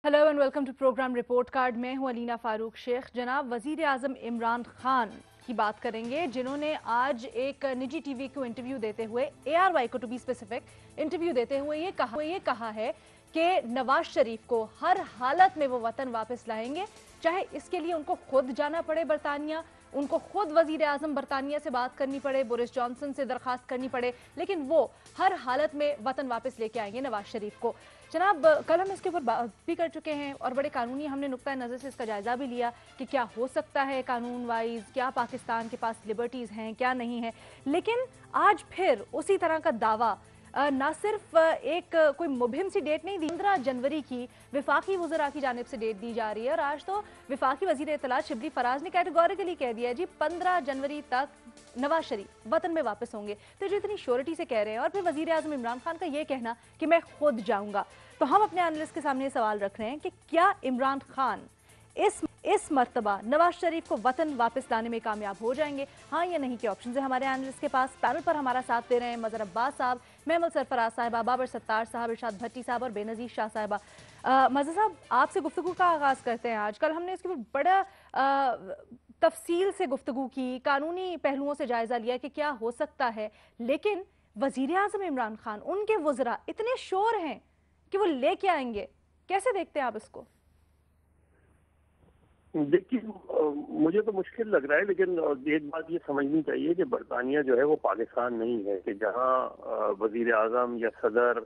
Hello and welcome to program report card. मैं हूं अलीना फारूक शेख। जनाब वजीर आजम इमरान खान की बात करेंगे, जिन्होंने आज एक निजी टीवी को इंटरव्यू देते हुए, ARY को टू बी स्पेसिफिक, इंटरव्यू देते हुए ये कहा है कि नवाज शरीफ को हर हालत में वो वतन वापस लाएंगे, चाहे इसके लिए उनको खुद जाना पड़े बरतानिया, उनको खुद वजीर आजम बरतानिया से बात करनी पड़े, बोरिस जॉनसन से दरखास्त करनी पड़े, लेकिन वो हर हालत में वतन वापस लेके आएंगे नवाज शरीफ को। जनाब, कल हम इसके ऊपर बात भी कर चुके हैं और बड़े कानूनी हमने नुक्ता नज़र से इसका जायजा भी लिया कि क्या हो सकता है कानून वाइज, क्या पाकिस्तान के पास लिबर्टीज हैं, क्या नहीं है। लेकिन आज फिर उसी तरह का दावा ना सिर्फ एक कोई मुबहिम सी डेट नहीं दी, 15 जनवरी की विफाकी वज़रा की जानिब से डेट दी जा रही है। और आज तो विफाकी वज़ीर इत्तलात शिबली फराज ने कैटेगोरिकली कह दिया है जी 15 जनवरी तक नवाज शरीफ वतन में वापस होंगे। तो जो इतनी श्योरिटी से कह रहे हैं, और फिर वजीर आजम इमरान खान का ये कहना कि मैं खुद जाऊंगा, तो हम अपने एनालिस्ट के सामने सवाल रख रहे हैं कि क्या इमरान खान इस मर्तबा नवाज शरीफ को वतन वापस लाने में कामयाब हो जाएंगे, हाँ या नहीं के ऑप्शन है हमारे एनालिस्ट के पास। पैनल पर हमारा साथ दे रहे हैं मजहर अब्बास साहब, महमूद सरफराज साहिबा, बाबर सत्तार साहब, इरशाद भट्टी साहब और बेनजीर शाह साहिबा। मजहर साहब, आपसे गुफ्तगू का आगाज करते हैं। आज कल हमने इसके ऊपर बड़ा तफसील से गुफ्तगू की, कानूनी पहलुओं से जायजा लिया कि क्या हो सकता है, लेकिन वजीर आजम इमरान खान, उनके वज़रा इतने शोर हैं कि वो लेके आएंगे। कैसे देखते हैं आप इसको? देखिए, मुझे तो मुश्किल लग रहा है, लेकिन एक बात ये समझनी चाहिए कि बरतानिया जो है वो पाकिस्तान नहीं है कि जहाँ वजीर आजम या सदर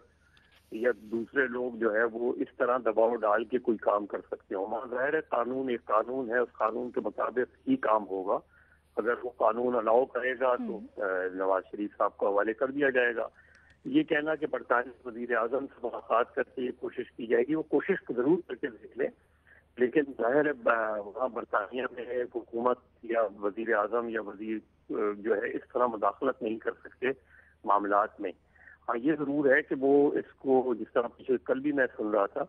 या दूसरे लोग जो है वो इस तरह दबाव डाल के कोई काम कर सकते हो। वहाँ ज़ाहिर है कानून एक कानून है, उस कानून के मुताबिक ही काम होगा। अगर वो कानून अलाउ करेगा तो नवाज शरीफ साहब को हवाले कर दिया जाएगा। ये कहना कि बरतानिया वजीर आजम से मुलाकात करके ये कोशिश की जाएगी, वो कोशिश जरूर करके देख लें, लेकिन जाहिर है वहाँ बरतानिया में हुकूमत या वजीर आजम या वजीर जो है इस तरह मुदाखलत नहीं कर सकते मामलात में। हाँ, ये जरूर है कि वो इसको, जिस तरह पिछले कल भी मैं सुन रहा था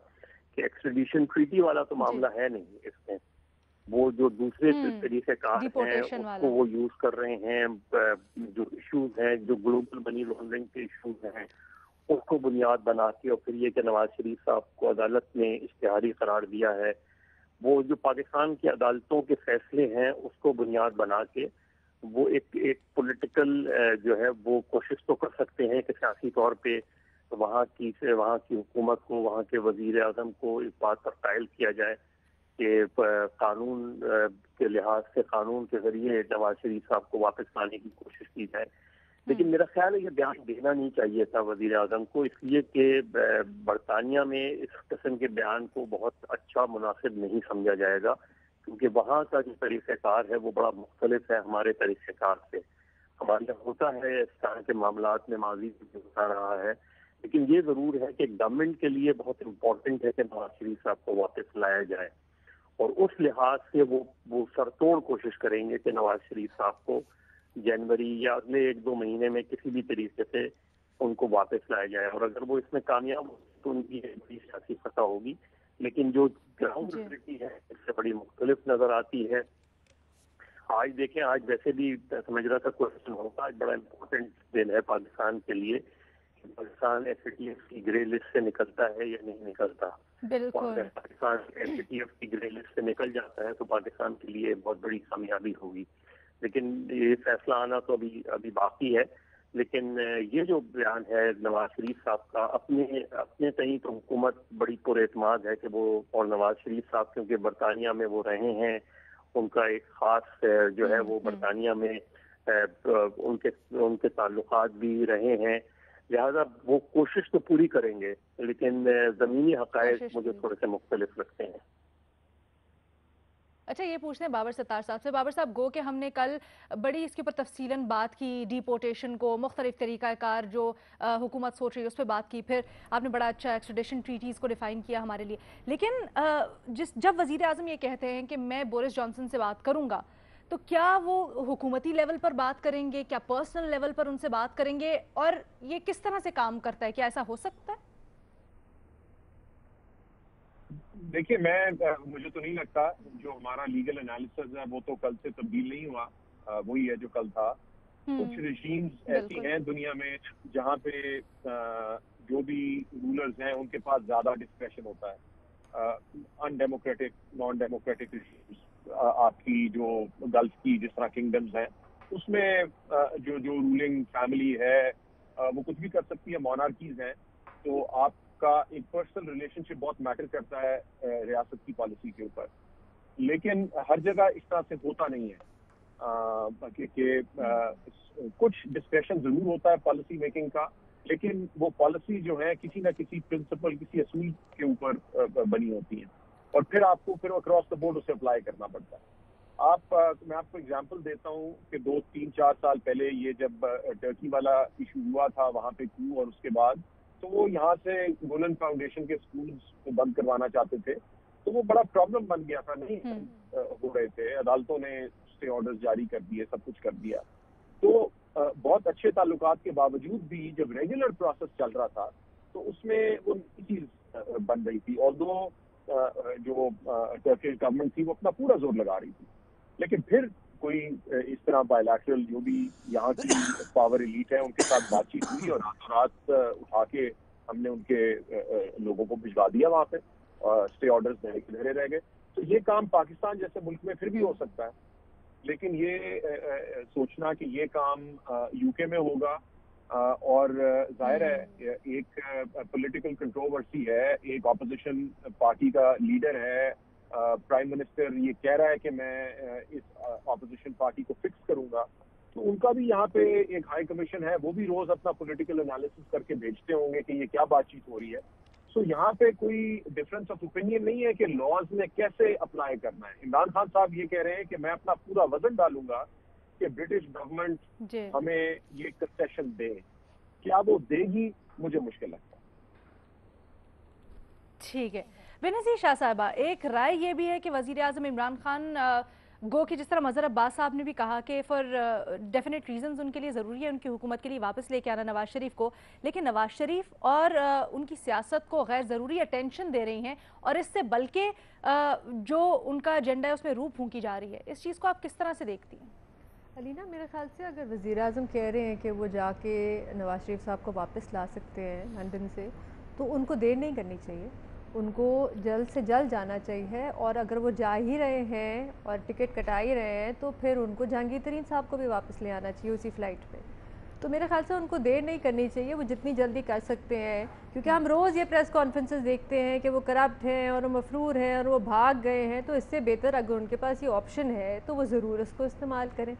कि एक्सट्रेडिशन ट्रीटी वाला तो मामला है नहीं इसमें, वो जो दूसरे तरीके कार हैं उसको वो यूज कर रहे हैं। जो इश्यूज हैं, जो ग्लोबल मनी लॉन्ड्रिंग के इश्यूज हैं, उसको बुनियाद बना के, और फिर ये कि नवाज शरीफ साहब को अदालत ने इश्तिहारी करार दिया है, वो जो पाकिस्तान की अदालतों के फैसले हैं उसको बुनियाद बना के वो एक पॉलिटिकल जो है वो कोशिश तो कर सकते हैं कि सियासी तौर पे वहाँ की हुकूमत को, वहाँ के वजीर आजम को इस बात पर कायल किया जाए कि कानून के लिहाज से, कानून के जरिए नवाज शरीफ साहब को वापस लाने की कोशिश की जाए। लेकिन मेरा ख्याल है ये बयान देना नहीं चाहिए था वजीर आजम को, इसलिए कि बरतानिया में इस किस्म के बयान को बहुत अच्छा मुनासिब नहीं समझा जाएगा, क्योंकि वहाँ का जो तरीक़ेकार है वो बड़ा मुख्तलिफ है हमारे तरीक़ेकार से। हमारे यहाँ होता है इस तरह के मामलात में, माजी में होता रहा है, लेकिन ये ज़रूर है कि गवर्नमेंट के लिए बहुत इम्पोर्टेंट है कि नवाज शरीफ साहब को वापस लाया जाए, और उस लिहाज से वो सरतोड़ कोशिश करेंगे कि नवाज शरीफ साहब को जनवरी या अगले 1-2 महीने में किसी भी तरीके से उनको वापस लाया जाए। और अगर वो इसमें कामयाब हो तो उनकी बड़ी सियासी फतह होगी, लेकिन जो ग्राउंड रियलिटी है इससे बड़ी मुख्तलिफ नजर आती है। आज देखें, आज वैसे भी समझ रहा था क्वेश्चन होगा, आज बड़ा इम्पोर्टेंट दिन है पाकिस्तान के लिए कि पाकिस्तान FATF की ग्रे लिस्ट से निकलता है या नहीं निकलता। और अगर पाकिस्तान FATF की ग्रे लिस्ट से निकल जाता है तो पाकिस्तान के लिए बहुत बड़ी कामयाबी होगी, लेकिन ये फैसला आना तो अभी बाकी है। लेकिन ये जो बयान है नवाज शरीफ साहब का, अपने तहीं तो हुकूमत बड़ी पुरएतमाद है कि वो, और नवाज शरीफ साहब क्योंकि बरतानिया में वो रहे हैं, उनका एक खास जो है वो बरतानिया में उनके ताल्लुकात भी रहे हैं, लिहाजा वो कोशिश तो पूरी करेंगे, लेकिन ज़मीनी हक़ाइक़ मुझे थोड़े से मुख्तलिफ लगते हैं। अच्छा, ये पूछते हैं बाबर सत्तार साहब से। बाबर साहब, गो के हमने कल बड़ी इसके ऊपर तफसीलन बात की, डिपोर्टेशन को, मुख्तलिफ तरीक़ाकार जो हुकूमत सोच रही है उस पर बात की, फिर आपने बड़ा अच्छा एक्सट्रेडिशन ट्रीटीज़ को डिफ़ाइन किया हमारे लिए। लेकिन जब वज़ीर आज़म ये कहते हैं कि मैं बोरिस जॉनसन से बात करूँगा, तो क्या वो हुकूमती लेवल पर बात करेंगे, क्या पर्सनल लेवल पर उनसे बात करेंगे, और ये किस तरह से काम करता है, क्या ऐसा हो सकता है? देखिए, मुझे तो नहीं लगता, जो हमारा लीगल एनालिसिस है वो तो कल से तब्दील नहीं हुआ, वही है जो कल था। कुछ रिजीम्स ऐसी हैं दुनिया में जहाँ पे जो भी रूलर्स हैं उनके पास ज्यादा डिस्क्रेशन होता है। ان ڈیموکریٹک نان ڈیموکریٹک آپ کی جو گلف کی جس طرح کنگڈمز ہیں اس میں جو رولنگ فیملی ہے وہ کچھ بھی کر سکتی ہے, مونارکیز ہیں, تو آپ کا ایک پرسنل ریلیشن شپ بہت میٹر کرتا ہے ریاست کی پالیسی کے اوپر. لیکن ہر جگہ اس طرح سے ہوتا نہیں ہے کہ کچھ ڈسکریشن ضرور ہوتا ہے پالیسی میکنگ کا, لیکن وہ پالیسی جو ہے کسی نہ کسی پرنسپل, کسی اصول کے اوپر بنی ہوتی ہیں, اور پھر آپ کو پھر اکراس دا بورڈ اسے اپلائی کرنا پڑتا ہے. میں آپ کو اگزامپل دیتا ہوں کہ 2-3-4 سال پہلے یہ جب ٹرکی والا ایشو ہوا تھا وہاں پہ کو, اور اس کے بعد تو وہ یہاں سے گولن فاؤنڈیشن کے اسکولز کو بند کروانا چاہتے تھے, تو وہ بڑا پرابلم بن گیا تھا, نہیں ہو رہے تھے, عدالتوں نے اسٹے آرڈرز جاری کر دیے, سب کچھ کر دیا. تو بہت اچھے تعلقات کے باوجود بھی جب ریگولر پروسیس چل رہا تھا تو اس میں وہ چیز بن رہی تھی, اور جو ٹرکش گورنمنٹ تھی وہ اپنا پورا زور لگا رہی تھی. لیکن پھر کوئی اس طرح بائیلیٹرل جو بھی یہاں کی پاور ایلیٹ ہے ان کے ساتھ بات چیت ہوئی, اور راتوں رات اٹھا کے ہم نے ان کے لوگوں کو بھجوا دیا وہاں پہ, اسٹے آرڈرز دھرے رہ گئے. تو یہ کام پاکستان جیسے ملک میں پھر بھی ہو سکتا ہے, لیکن یہ سوچنا کہ یہ کام یو کے میں ہوگا, اور ظاہر ہے ایک پولیٹیکل کنٹروورسی ہے, ایک اپوزیشن پارٹی کا لیڈر ہے, پرائم منسٹر یہ کہہ رہا ہے کہ میں اس اپوزیشن پارٹی کو فکس کروں گا, تو ان کا بھی یہاں پہ ایک ہائی کمیشن ہے, وہ بھی روز اپنا پولیٹیکل انالیسس کر کے بھیجتے ہوں گے کہ یہ کیا بات چیت ہو رہی ہے. سو یہاں پہ کوئی ڈفرینس آف اوپینین نہیں ہے کہ لاز میں کیسے اپلائی کرنا ہے. عمران خان صاحب یہ کہہ رہے ہیں کہ میں اپنا پورا وزن ڈالوں گا کہ برٹش گورنمنٹ ہمیں یہ کنسیشن دے. کیا وہ دے گی, مجھے مشکل لگتا ہے. ٹھیک ہے. بینظیر شاہ صاحبہ, ایک رائے یہ بھی ہے کہ وزیر اعظم عمران خان گو کہ جس طرح مظہر عباس صاحب نے بھی کہا کہ فار ڈیفینیٹ ریزنز ان کے لیے ضروری ہے ان کی حکومت کے لیے واپس لے کے آنا نواز شریف کو, لیکن نواز شریف اور ان کی سیاست کو غیر ضروری اٹینشن دے رہی ہیں, اور اس سے بلکہ جو ان کا ایجنڈا ہے اس میں روح پھونکی جا رہی ہے. اس چیز کو آپ کس طرح سے دیکھتی ہیں؟ علینا, میرے خیال سے اگر وزیر اعظم کہہ رہے ہیں کہ وہ جا کے نواز شریف صاحب کو واپس لا سکتے ہیں لنڈن سے, تو ان کو دیر نہیں کرنی چاہیے, ان کو جلد سے جلد جانا چاہیے. اور اگر وہ جا ہی رہے ہیں اور ٹکٹ کٹا ہی رہے ہیں تو پھر ان کو جہانگیر ترین صاحب کو بھی واپس لے آنا چاہیے اسی فلائٹ پہ. تو میرے خیال سے ان کو دیر نہیں کرنی چاہیے, وہ جتنی جلدی کر سکتے ہیں, کیونکہ ہم روز یہ پریس کانفرنسز دیکھتے ہیں کہ وہ کرپٹ ہیں اور وہ مفرور ہیں اور وہ بھاگ گئے ہیں. تو اس سے بہتر اگر ان کے پاس یہ آپشن ہے تو وہ ضرور اس کو استعمال کریں.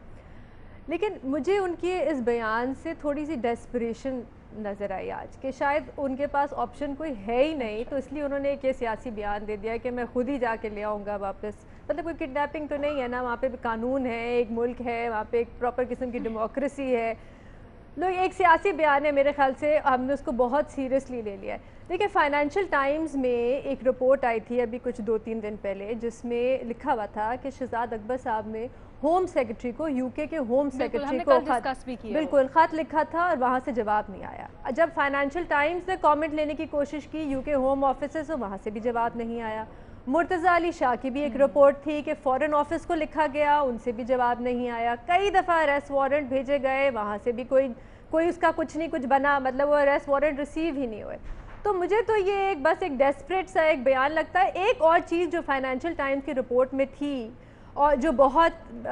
لیکن مجھے ان کے اس بیان سے تھوڑی سی ڈیسپریشن نظر آئی آج, کہ شاید ان کے پاس آپشن کوئی ہے ہی نہیں, تو اس لیے انہوں نے ایک یہ سیاسی بیان دے دیا کہ میں خود ہی جا کے لے آؤں گا واپس. مطلب کوئی کڈنیپنگ تو نہیں ہے نا, وہاں پہ بھی قانون ہے, ایک ملک ہے, وہاں پہ ایک پراپر قسم کی ڈیموکریسی ہے. لوگ ایک سیاسی بیان ہے, میرے خیال سے ہم نے اس کو بہت سیریسلی لے لیا ہے. دیکھیں, فائنینشیل ٹائمز میں ایک رپورٹ آئی تھی ابھی کچھ 2-3 دن پہلے, جس میں لکھا ہوا تھا کہ شہزاد اکبر صاحب نے ہوم سیکرٹری کو, یو کے ہوم سیکرٹری کو بالکل خط لکھا تھا اور وہاں سے جواب نہیں آیا. جب فائنینشیل ٹائمز نے کامنٹ لینے کی کوشش کی یو کے ہوم آفس سے, وہاں سے بھی جواب نہیں آیا. مرتضیٰ علی شاہ کی بھی ایک رپورٹ تھی کہ فورن آفس کو لکھا گیا, ان سے بھی جواب نہیں آیا. کئی دفعہ اریسٹ وارنٹ بھیجے گئے, وہاں سے بھی کوئی اس کا کچھ نہیں کچھ بنا, مطلب وہ اریسٹ وارنٹ ریسیو ہی نہیں ہوئے. تو مجھے تو یہ بس ایک ڈیسپریٹ سا ایک بیان لگتا ہے. ایک اور چیز جو فائنینشیل ٹائمز کی رپورٹ میں تھی اور جو بہت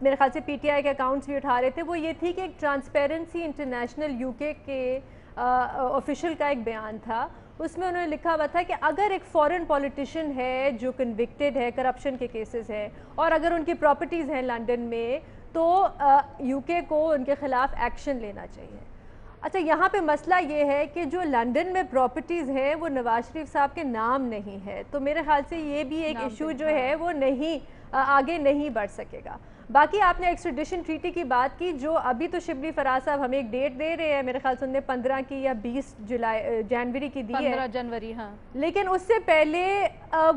میرے خیال سے پی ٹی آئی کے اکاؤنٹس بھی اٹھا رہے تھے, وہ یہ تھی کہ ایک ٹرانسپیرنسی انٹرنیشنل یو کے آفیشل کا ایک بیان تھا. اس میں انہوں نے لکھا ہوا تھا کہ اگر ایک فورن پولیٹیشین ہے جو کنوکٹڈ ہے, کرپشن کے کیسز ہے, اور اگر ان کی پراپرٹیز ہیں لنڈن میں, تو یو کے کو ان کے خلاف ایکشن لینا چاہیے. اچھا, یہاں پہ مسئلہ یہ ہے کہ جو لنڈن میں پراپرٹیز ہیں وہ نواز شریف صاحب کے نام نہیں ہے, تو میرے خیال سے یہ بھی ایک ایشو جو ہے وہ آگے نہیں بڑھ سکے گا. باقی آپ نے ایکسٹریڈیشن ٹریٹی کی بات کی, جو ابھی تو شبلی فراز صاحب ہمیں ایک ڈیٹ دے رہے ہیں, میرے خیال سے انہوں نے 15 کی یا 20 جنوری کی دی ہے, 15 جنوری. ہاں, لیکن اس سے پہلے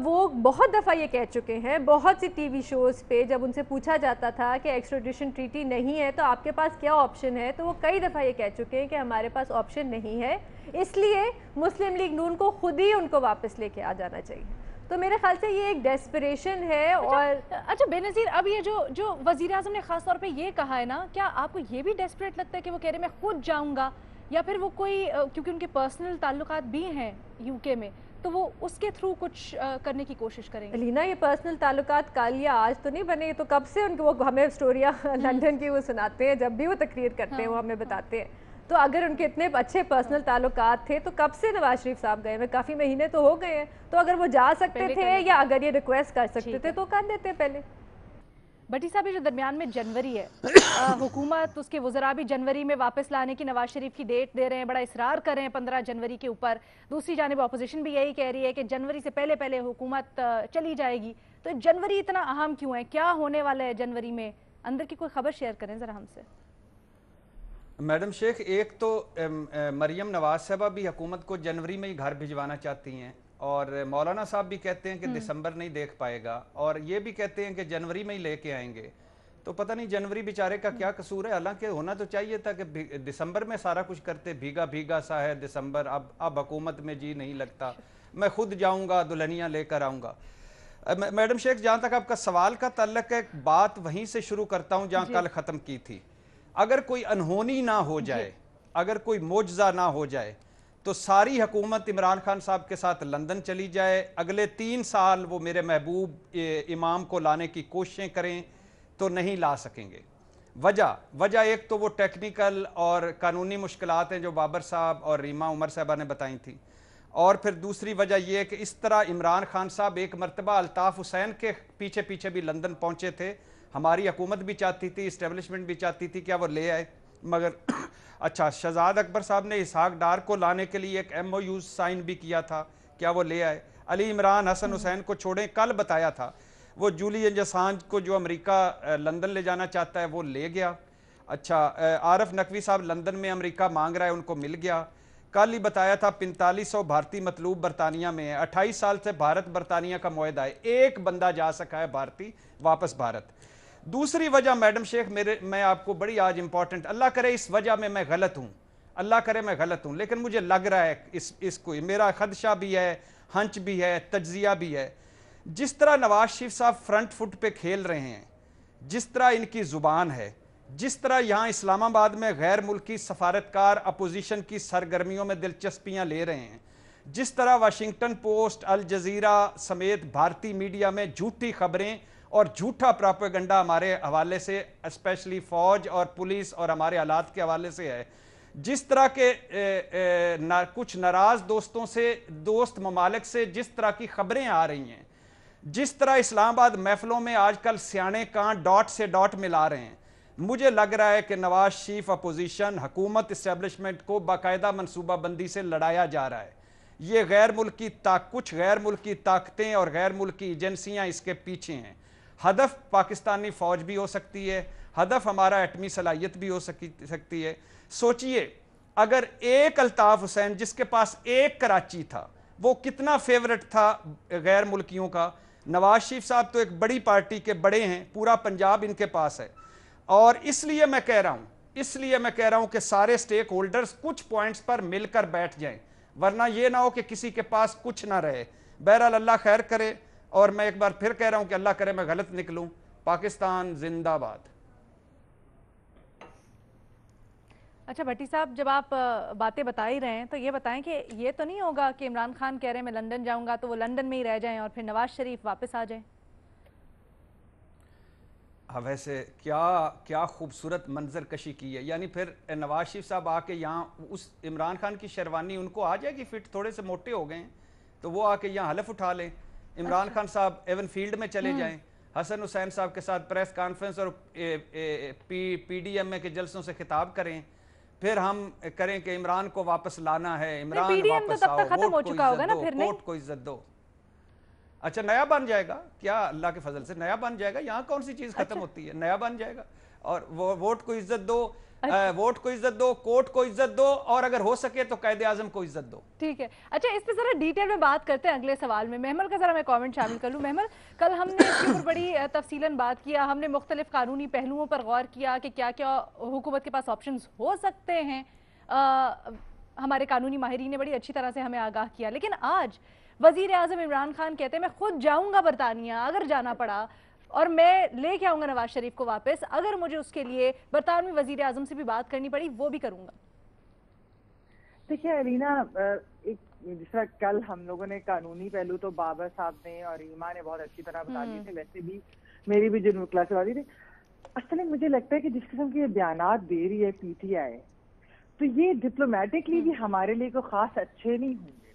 وہ بہت دفعہ یہ کہہ چکے ہیں بہت سی ٹی وی شوز پہ, جب ان سے پوچھا جاتا تھا کہ ایکسٹریڈیشن ٹریٹی نہیں ہے تو آپ کے پاس کیا آپشن ہے, تو وہ کئی دفعہ یہ کہہ چکے ہیں کہ ہمارے پاس آپشن نہیں ہے, اس لیے مسلم لیگ نون کو خود ہی ان کو واپس لے کے آ جانا چاہیے. تو میرے خیال سے یہ ایک ڈیسپریشن ہے. اور اچھا بے نظیر, اب یہ جو وزیر اعظم نے خاص طور پہ یہ کہا ہے نا, کیا آپ کو یہ بھی ڈیسپریٹ لگتا ہے کہ وہ کہہ رہے میں خود جاؤں گا, یا پھر وہ کوئی, کیونکہ ان کے پرسنل تعلقات بھی ہیں یو کے میں, तो वो उसके थ्रू कुछ करने की कोशिश करेंगे। अलीना, ये पर्सनल ताल्लुकात कल या आज तो नहीं बने, तो कब से उनके वो हमें स्टोरियाँ लंदन की वो सुनाते हैं, जब भी वो तकरीर करते हैं वो हमें बताते हैं। तो अगर उनके इतने अच्छे पर्सनल ताल्लुकात थे तो कब से नवाज शरीफ साहब गए? मैं काफ़ी महीने तो हो गए हैं, तो अगर वो जा सकते थे या अगर ये रिक्वेस्ट कर सकते थे तो कर देते पहले। भट्टी साहब, ये जो दरमियान में जनवरी है, हुकूमत उसके वज़रा भी जनवरी में वापस लाने की नवाज शरीफ की डेट दे रहे हैं, बड़ा इसरार कर रहे हैं 15 जनवरी के ऊपर। दूसरी जानिब अपोजिशन भी यही कह रही है कि जनवरी से पहले पहले हुकूमत चली जाएगी। तो जनवरी इतना अहम क्यों है? क्या होने वाला है जनवरी में? अंदर की कोई खबर शेयर करें ज़रा हमसे। मैडम शेख, एक तो मरियम नवाज साहबा भी हुकूमत को जनवरी में ही घर भिजवाना चाहती हैं, और मौलाना साहब भी कहते हैं कि दिसंबर नहीं देख पाएगा, और ये भी कहते हैं कि जनवरी में ही लेके आएंगे। तो पता नहीं जनवरी बेचारे का क्या कसूर है। हालांकि होना तो चाहिए था कि दिसंबर में सारा कुछ करते। भीगा भीगा सा है दिसंबर, अब हुकूमत में जी नहीं लगता, मैं खुद जाऊंगा दुल्हनियाँ लेकर आऊँगा। मैडम शेख, जहाँ तक आपका सवाल का ताल्लुक है, बात वहीं से शुरू करता हूँ जहाँ कल ख़त्म की थी। अगर कोई अनहोनी ना हो जाए, अगर कोई मोजज़ा ना हो जाए, तो सारी हुकूमत इमरान खान साहब के साथ लंदन चली जाए। अगले 3 साल वो मेरे महबूब इमाम को लाने की कोशिशें करें तो नहीं ला सकेंगे। वजह एक तो वो टेक्निकल और कानूनी मुश्किलात हैं जो बाबर साहब और रीमा उमर साहबा ने बताई थी, और फिर दूसरी वजह यह है कि इस तरह इमरान खान साहब एक मरतबा अल्ताफ़ हुसैन के पीछे पीछे भी लंदन पहुँचे थे। हमारी हुकूमत भी चाहती थी, इस्टेब्लिशमेंट भी चाहती थी क्या वो ले आए, मगर अच्छा, शहजाद अकबर साहब ने इसहाक डार को लाने के लिए एक MOU साइन भी किया था, क्या वो ले आए? अली इमरान हसन हुसैन को छोड़ें, कल बताया था वो जूलियन असांज को जो अमेरिका लंदन ले जाना चाहता है वो ले गया। अच्छा, आरफ नकवी साहब लंदन में अमेरिका मांग रहा है, उनको मिल गया। कल ही बताया था 4500 भारतीय मतलूब बरतानिया में है। 28 साल से भारत बरतानिया का मुआहदा है, एक बंदा जा सका है भारतीय वापस भारत। दूसरी वजह मैडम शेख, मैं आपको बड़ी आज इंपॉर्टेंट, अल्लाह करे इस वजह में मैं गलत हूँ, अल्लाह करे मैं गलत हूँ, लेकिन मुझे लग रहा है इसको मेरा खदशा भी है, हंच भी है, तज्जिया भी है। जिस तरह नवाज शरीफ साहब फ्रंट फुट पे खेल रहे हैं, जिस तरह इनकी ज़ुबान है, जिस तरह यहाँ इस्लामाबाद में गैर मुल्की सफारतकार अपोजिशन की सरगर्मियों में दिलचस्पियाँ ले रहे हैं, जिस तरह वाशिंगटन पोस्ट, अल जजीरा समेत भारतीय मीडिया में झूठी खबरें और झूठा प्रोपेगेंडा हमारे हवाले से, स्पेशली फौज और पुलिस और हमारे हालात के हवाले से है, जिस तरह के कुछ नाराज दोस्तों से, दोस्त ममालिक से जिस तरह की खबरें आ रही हैं, जिस तरह इस्लामाबाद महफिलों में आजकल सियाने कां डॉट से डॉट मिला रहे हैं, मुझे लग रहा है कि नवाज शरीफ अपोजिशन हुकूमत इस्टेब्लिशमेंट को बाकायदा मनसूबा बंदी से लड़ाया जा रहा है। ये कुछ गैर मुल्की ताकतें और गैर मुल्की एजेंसियां इसके पीछे हैं। हदफ पाकिस्तानी फौज भी हो सकती है, हदफ हमारा एटमी सलाहियत भी हो सकती है। सोचिए, अगर एक अल्ताफ हुसैन जिसके पास एक कराची था, वो कितना फेवरेट था गैर मुल्कियों का। नवाज शरीफ साहब तो एक बड़ी पार्टी के बड़े हैं, पूरा पंजाब इनके पास है, और इसलिए मैं कह रहा हूं कि सारे स्टेक होल्डर्स कुछ पॉइंट्स पर मिलकर बैठ जाएं, वरना यह ना हो कि किसी के पास कुछ ना रहे। बहरहाल अल्लाह खैर करे, और मैं एक बार फिर कह रहा हूं कि अल्लाह करे मैं गलत निकलूं। पाकिस्तान जिंदाबाद। अच्छा भट्टी साहब, जब आप बातें बता ही रहे हैं तो ये बताएं कि ये तो नहीं होगा कि इमरान खान कह रहे हैं मैं लंदन जाऊंगा तो वो लंदन में ही रह जाएं और फिर नवाज शरीफ वापस आ जाएं? हाँ, वैसे क्या खूबसूरत मंजर कशी की है। यानी फिर नवाज शरीफ साहब आके यहाँ, उस इमरान खान की शेरवानी उनको आ जाएगी फिट, थोड़े से मोटे हो गए हैं तो वो आके यहाँ हलफ उठा लें। इमरान खान साहब एवन फील्ड में चले जाएं, हसन हुसैन साहब के साथ प्रेस कॉन्फ्रेंस और PDMA के जलसों से खिताब करें, फिर हम करें कि इमरान को वापस लाना है, इमरान वापस आओ, वोट को इज्जत दो। अच्छा, नया बन जाएगा क्या? अल्लाह के फजल से नया बन जाएगा। यहाँ कौन सी चीज खत्म होती है? नया बन जाएगा। और वो वोट को इज्जत दो, वोट को इज्जत दो, कोर्ट को इज्जत दो, और अगर हो सके तो कायदे आजम को इज्जत दो। ठीक है। अच्छा, इस पे जरा डिटेल में बात करते हैं अगले सवाल में। महमल का जरा मैं कमेंट शामिल कर लूं। महमल, कल हमने इसके ऊपर बड़ी तफसीलन बात किया, हमने मुख्तलिफ कानूनी पहलुओं पर गौर किया कि क्या क्या हुकूमत के पास ऑप्शंस हो सकते हैं। हमारे कानूनी माहिरीन ने बड़ी अच्छी तरह से हमें आगाह किया। लेकिन आज वजीर आजम इमरान खान कहते हैं मैं खुद जाऊंगा बरतानिया अगर जाना पड़ा, और मैं लेके आऊंगा नवाज शरीफ को वापस, अगर मुझे उसके लिए बरतानवी वजीर आजम से भी बात करनी पड़ी वो भी करूंगा। देखिए अलीना, एक جس طرح کل ہم لوگوں نے قانونی پہلو تو بابر صاحب نے اور ایما نے بہت اچھی طرح بتا دیے تھے، ویسے بھی میری بھی جو کلاس والی تھی، اصل میں مجھے لگتا ہے کہ جس قسم کے بیانات دے رہی ہے پی ٹی آئی، تو یہ ڈپلومیٹکلی بھی ہمارے لیے کوئی خاص اچھے نہیں ہوں گے،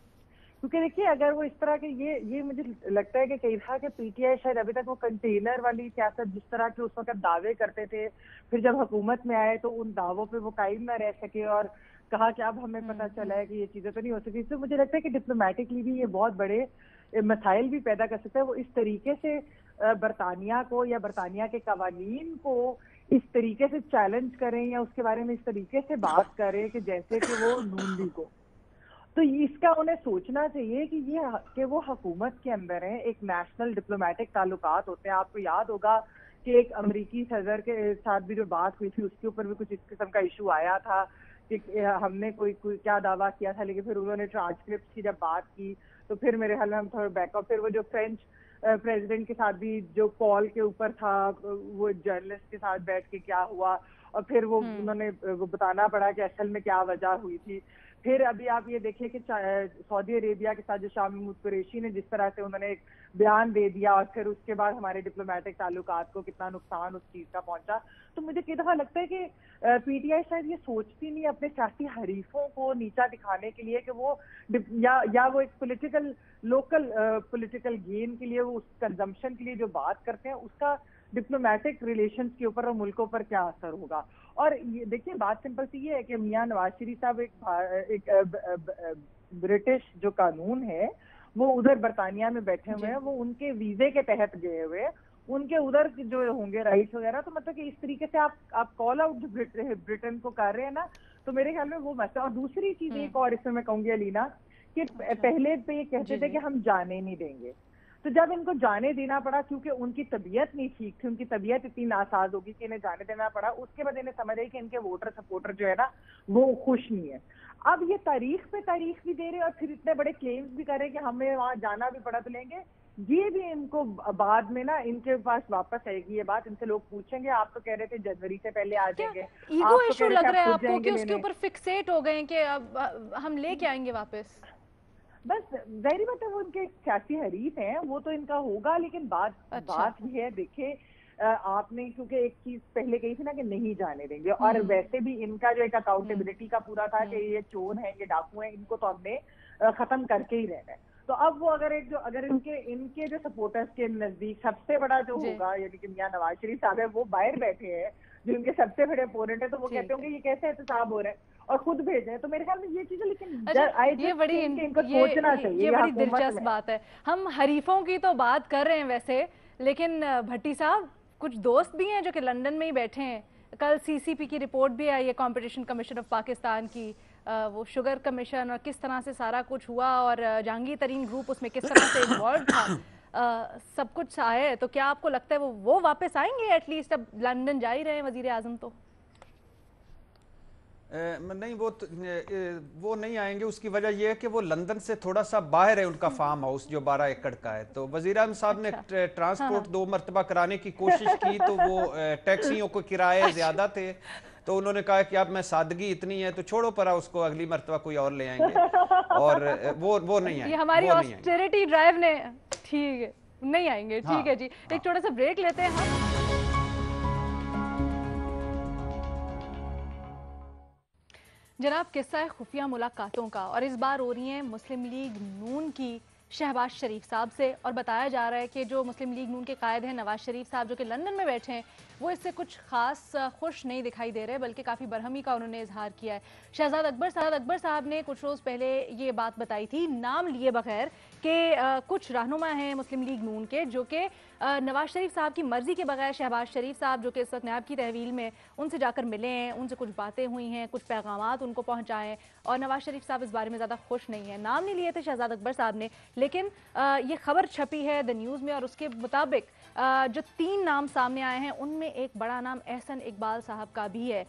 کیونکہ دیکھیے اگر وہ اس طرح کے یہ مجھے لگتا ہے کہ کئی دفعہ کہ پی ٹی آئی شاید ابھی تک وہ کنٹینر والی سیاست جس طرح کے اس وقت دعوے کرتے تھے، پھر جب حکومت میں آئے تو ان دعووں پہ وہ قائم نہ رہ سکے اور کہا کہ اب ہمیں پتہ چلا ہے کہ یہ چیزیں تو نہیں ہو سکتی. اس سے مجھے لگتا ہے کہ ڈپلومیٹکلی بھی یہ بہت بڑے مسائل بھی پیدا کر سکتا ہے. وہ اس طریقے سے برطانیہ کو یا برطانیہ کے قوانین کو اس طریقے سے چیلنج کریں یا اس کے بارے میں اس طریقے سے بات کریں کہ جیسے کہ وہ نون لیگ کو، تو اس کا انہیں سوچنا چاہیے کہ وہ حکومت کے اندر ہیں، ایک نیشنل ڈپلومیٹک تعلقات ہوتے ہیں. آپ کو یاد ہوگا کہ ایک امریکی صدر کے ساتھ بھی جو بات ہوئی تھی اس کے اوپر بھی کچھ اس قسم کا ایشو آیا تھا کہ ہم نے کوئی کیا دعویٰ کیا تھا، لیکن پھر انہوں نے ٹرانسکرپٹ کی جب بات کی تو پھر میرے خیال میں ہم تھوڑا بیک اپ. پھر وہ جو فرینچ پریزیڈنٹ کے ساتھ بھی جو کال کے اوپر تھا، وہ جرنلسٹ کے ساتھ بیٹھ کے کیا ہوا، اور پھر وہ انہوں نے وہ بتانا پڑا کہ اصل میں کیا وجہ ہوئی تھی. پھر ابھی آپ یہ دیکھیں کہ سعودی عربیہ کے ساتھ جو شاہ محمود قریشی نے جس طرح سے انہوں نے ایک بیان دے دیا اور پھر اس کے بعد ہمارے ڈپلومیٹک تعلقات کو کتنا نقصان اس چیز کا پہنچا. تو مجھے کئی دفعہ لگتا ہے کہ پی ٹی آئی شاید یہ سوچتی نہیں اپنے سیاسی حریفوں کو نیچا دکھانے کے لیے کہ وہ یا وہ ایک پولیٹیکل لوکل پولیٹیکل گین کے لیے وہ اس کنزمپشن کے لیے جو بات کرتے ہیں اس کا ڈپلومیٹک ریلیشنز کے اوپر اور ملکوں پر کیا اثر ہوگا. اور دیکھیے بات سمپل سی یہ ہے کہ میاں نواز شریف صاحب ایک برٹش جو قانون ہے وہ ادھر برطانیہ میں بیٹھے ہوئے ہیں، وہ ان کے ویزے کے تحت گئے ہوئے، ان کے ادھر جو ہوں گے رائٹس وغیرہ. تو مطلب کہ اس طریقے سے آپ کال آؤٹ برٹن کو کر رہے ہیں نا، تو میرے خیال میں وہ مسئلہ. اور دوسری چیز ایک اور اس میں میں کہوں گی علینا کہ پہلے پہ یہ کہتے تھے کہ ہم جانے نہیں دیں گے، تو جب ان کو جانے دینا پڑا کیونکہ ان کی طبیعت نہیں ٹھیک تھی، ان کی طبیعت اتنی ناساز ہوگی کہ انہیں جانے دینا پڑا. اس کے بعد انہیں سمجھ آئی کہ ان کے ووٹر سپورٹر جو ہے نا وہ خوش نہیں ہے. اب یہ تاریخ پہ تاریخ بھی دے رہے اور پھر اتنے بڑے کلیمز بھی کر رہے کہ ہمیں وہاں جانا بھی پڑا تو لیں گے. یہ بھی ان کو بعد میں نا ان کے پاس واپس آئے گی یہ بات. ان سے لوگ پوچھیں گے آپ تو کہہ رہے تھے جنوری سے پہلے آ جائیں گے، ایگو ایشو لگ رہا ہے آپ کو کہ اس کے اوپر فکسیٹ ہو گئے کہ اب ہم لے کے آئیں گے واپس؟ بس ظاہری بات ہے وہ ان کے سیاسی حریف ہیں، وہ تو ان کا ہوگا. لیکن بات یہ ہے دیکھیں آپ نے کیونکہ ایک چیز پہلے کہی تھی نا کہ نہیں جانے دیں گے، اور ویسے بھی ان کا جو ایک اکاؤنٹیبلٹی کا پورا تھا کہ یہ چور ہیں، یہ ڈاکو ہیں، ان کو تو ہم نے ختم کر کے ہی رہنا ہے. تو اب وہ اگر ان کے جو سپورٹرز کے نزدیک سب سے بڑا جو ہوگا یعنی کہ میاں نواز شریف صاحب ہے وہ باہر بیٹھے ہیں جو ان کے سب سے بڑے اپوننٹ ہیں، تو وہ کہتے ہوں گے یہ کیسے احتساب ہو رہا ہے اور خود بھیجیں. تو میرے خیال میں یہ چیزیں لیکن یہ بڑی دلچسپ بات ہے. ہم حریفوں کی تو بات کر رہے ہیں ویسے، لیکن بھٹی صاحب کچھ دوست بھی ہیں جو کہ لندن میں ہی بیٹھے ہیں. کل سی سی پی کی رپورٹ بھی آئی ہے کمپٹیشن کمیشن آف پاکستان کی، وہ شوگر کمیشن اور کس طرح سے سارا کچھ ہوا اور جہانگیر ترین گروپ اس میں کس طرح سے انوالو تھا، سب کچھ آئے. تو کیا آپ کو لگتا ہے وہ واپس آئیں گے ایٹ لیسٹ؟ اب لندن جا ہی رہے ہیں وزیر اعظم تو. نہیں وہ نہیں آئیں گے. اس کی وجہ یہ ہے کہ وہ لندن سے تھوڑا سا باہر ہے ان کا فارم ہاؤس جو 12 ایکڑ کا ہے. تو وزیر اعظم صاحب نے ٹرانسپورٹ 2 مرتبہ کرانے کی کوشش کی تو وہ ٹیکسیوں کو کرائے زیادہ تھے، تو انہوں نے کہا کہ اب میں سادگی اتنی ہے تو چھوڑو پرا اس کو، اگلی مرتبہ کوئی اور لے آئیں گے. اور وہ نہیں آئیں گے. یہ ہماری آسٹریریٹی ڈرائیو نے ٹھیک ہے نہیں آئیں گے. ٹھیک ہے جی، ایک چھوٹا سا بریک لیتے ہیں ہم. جناب، قصہ خفیہ ملاقاتوں کا، اور اس بار ہو رہی ہیں مسلم لیگ نون کی شہباز شریف صاحب سے. اور بتایا جا رہا ہے کہ جو مسلم لیگ نون کے قائد ہیں نواز شریف صاحب جو کہ لندن میں بیٹھے ہیں، وہ اس سے کچھ خاص خوش نہیں دکھائی دے رہے، بلکہ کافی برہمی کا انہوں نے اظہار کیا ہے. شہزاد اکبر صاحب نے کچھ روز پہلے یہ بات بتائی تھی نام لیے بغیر کہ کچھ رہنما ہیں مسلم لیگ نون کے جو کہ نواز شریف صاحب کی مرضی کے بغیر شہباز شریف صاحب جو کہ اس وقت نیاب کی تحویل میں، ان سے جا کر ملے ہیں، ان سے کچھ باتیں ہوئی ہیں، کچھ پیغامات ان کو پہنچائے ہیں، اور نواز شریف صاحب اس بارے میں زیادہ خوش نہیں ہیں. نام نہیں لیے تھے شہزاد اکبر صاحب نے، لیکن یہ خبر چھپی ہے دا نیوز میں، اور اس کے مطابق جو 3 نام سامنے آئے ہیں ان میں ایک بڑا نام احسن اقبال صاحب کا بھی ہے.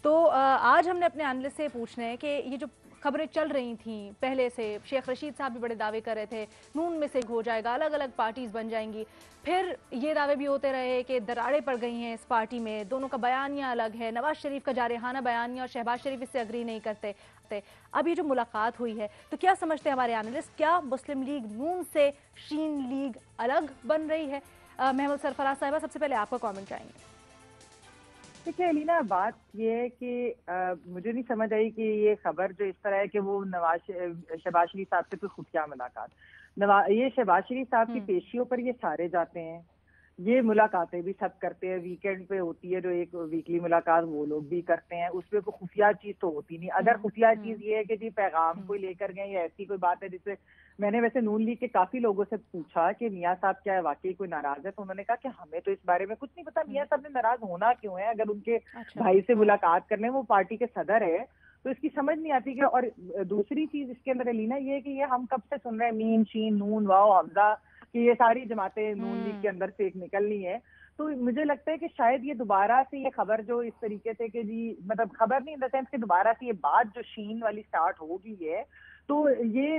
تو آج ہم نے اپنے اینالسٹ سے پوچھنا ہے کہ یہ جو खबरें चल रही थीं पहले से, शेख रशीद साहब भी बड़े दावे कर रहे थे नून में से हो जाएगा, अलग अलग पार्टीज बन जाएंगी, फिर ये दावे भी होते रहे कि दरारें पड़ गई हैं इस पार्टी में, दोनों का बयानिया अलग है, नवाज शरीफ का जारहाना बयानिया और शहबाज शरीफ इससे अग्री नहीं करते। अब ये जो मुलाकात हुई है तो क्या समझते हैं हमारे एनालिस्ट, क्या मुस्लिम लीग नून से शीन लीग अलग बन रही है? महमूद सरफराज साहिबा, सबसे पहले आपका कमेंट चाहेंगे। देखिए अलीना, बात ये है कि मुझे नहीं समझ आई कि ये खबर जो इस तरह है कि वो शहबाज शरीफ साहब से कोई खुफिया मुलाकात, ये शहबाज शरीफ साहब की पेशियों पर ये सारे जाते हैं, ये मुलाकातें भी सब करते हैं, वीकेंड पे होती है जो एक वीकली मुलाकात वो लोग भी करते हैं, उसपे कोई खुफिया चीज तो होती नहीं। अगर खुफिया चीज ये है कि जी पैगाम कोई लेकर गए या ऐसी कोई बात है जिससे, मैंने वैसे नून लीग के काफी लोगों से पूछा कि मियां साहब क्या है वाकई कोई नाराज है, तो उन्होंने कहा कि हमें तो इस बारे में कुछ नहीं पता मियां साहब ने नाराज होना क्यों है, अगर उनके भाई से मुलाकात करने, वो पार्टी के सदर है तो इसकी समझ नहीं आती कि। और दूसरी चीज इसके अंदर अलीना ये है कि ये हम कब से सुन रहे हैं मीम शीन नून वाओ हमजा कि ये सारी जमातें नून लीग के अंदर से एक निकलनी है, तो मुझे लगता है कि शायद ये दोबारा से ये खबर जो इस तरीके से कि जी मतलब खबर नहीं इन द सेंस कि दोबारा से ये बात जो शीन वाली स्टार्ट होगी है, तो ये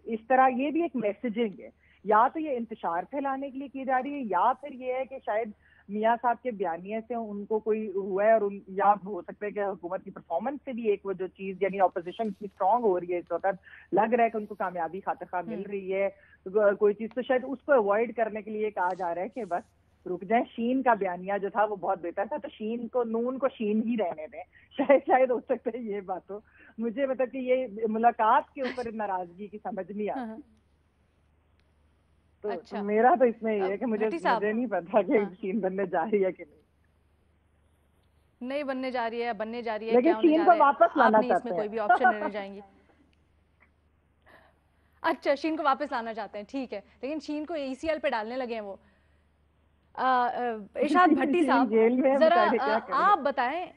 इस तरह ये भी एक मैसेजिंग है, या तो ये इंतशार फैलाने के लिए की जा रही है, या फिर ये है कि शायद मियां साहब के बयानिए से उनको कोई हुआ है, और या हो सकता है कि हुकूमत की परफॉर्मेंस से भी एक वो जो चीज यानी ऑपोजिशन की स्ट्रांग हो रही है इस वक्त, लग रहा है कि उनको कामयाबी खातिर मिल रही है कोई चीज, तो शायद उसको अवॉइड करने के लिए कहा जा रहा है कि बस रुक जाए। शीन का बयानिया जो था वो बहुत बेहतर था, तो शीन को नून को शीन ही रहने दें, शायद हो सकता है ये बात हो। मुझे मतलब कि ये मुलाकात के ऊपर नाराजगी की समझ नहीं आती। तो अच्छा, मेरा तो इसमें ये है कि मुझे नहीं पता कि शीन बनने जा रही है कि नहीं बनने जा रही है, बनने जा रही है, लेकिन शीन को वापस लाना चाहते हैं, इसमें कोई भी ऑप्शन लेने जाएंगी। अच्छा, शीन को वापस लाना चाहते हैं, ठीक है, लेकिन शीन को ECL पे डालने लगे हैं वो। इरशाद भट्टी साहब जरा आप बताएं,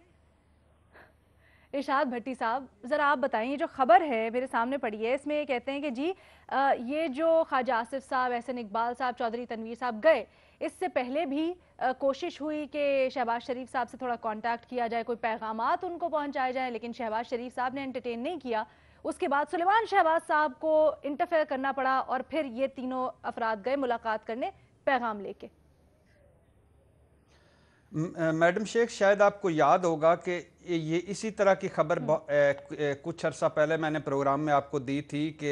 इरशाद भट्टी साहब जरा आप बताएं, ये जो खबर है मेरे सामने पड़ी है इसमें ये कहते हैं कि जी ये जो ख्वाजा आसिफ साहब, एहसन इकबाल साहब, चौधरी तनवीर साहब गए, इससे पहले भी कोशिश हुई कि शहबाज शरीफ साहब से थोड़ा कांटेक्ट किया जाए, कोई पैगामात उनको पहुंचाए जाए, लेकिन शहबाज शरीफ साहब ने एंटरटेन नहीं किया। उसके बाद सुलेमान शहबाज साहब को इंटरफेयर करना पड़ा और फिर ये तीनों अफराद गए मुलाकात करने पैगाम लेके। मैडम शेख, शायद आपको याद होगा कि ये इसी तरह की खबर कुछ अर्सा पहले मैंने प्रोग्राम में आपको दी थी कि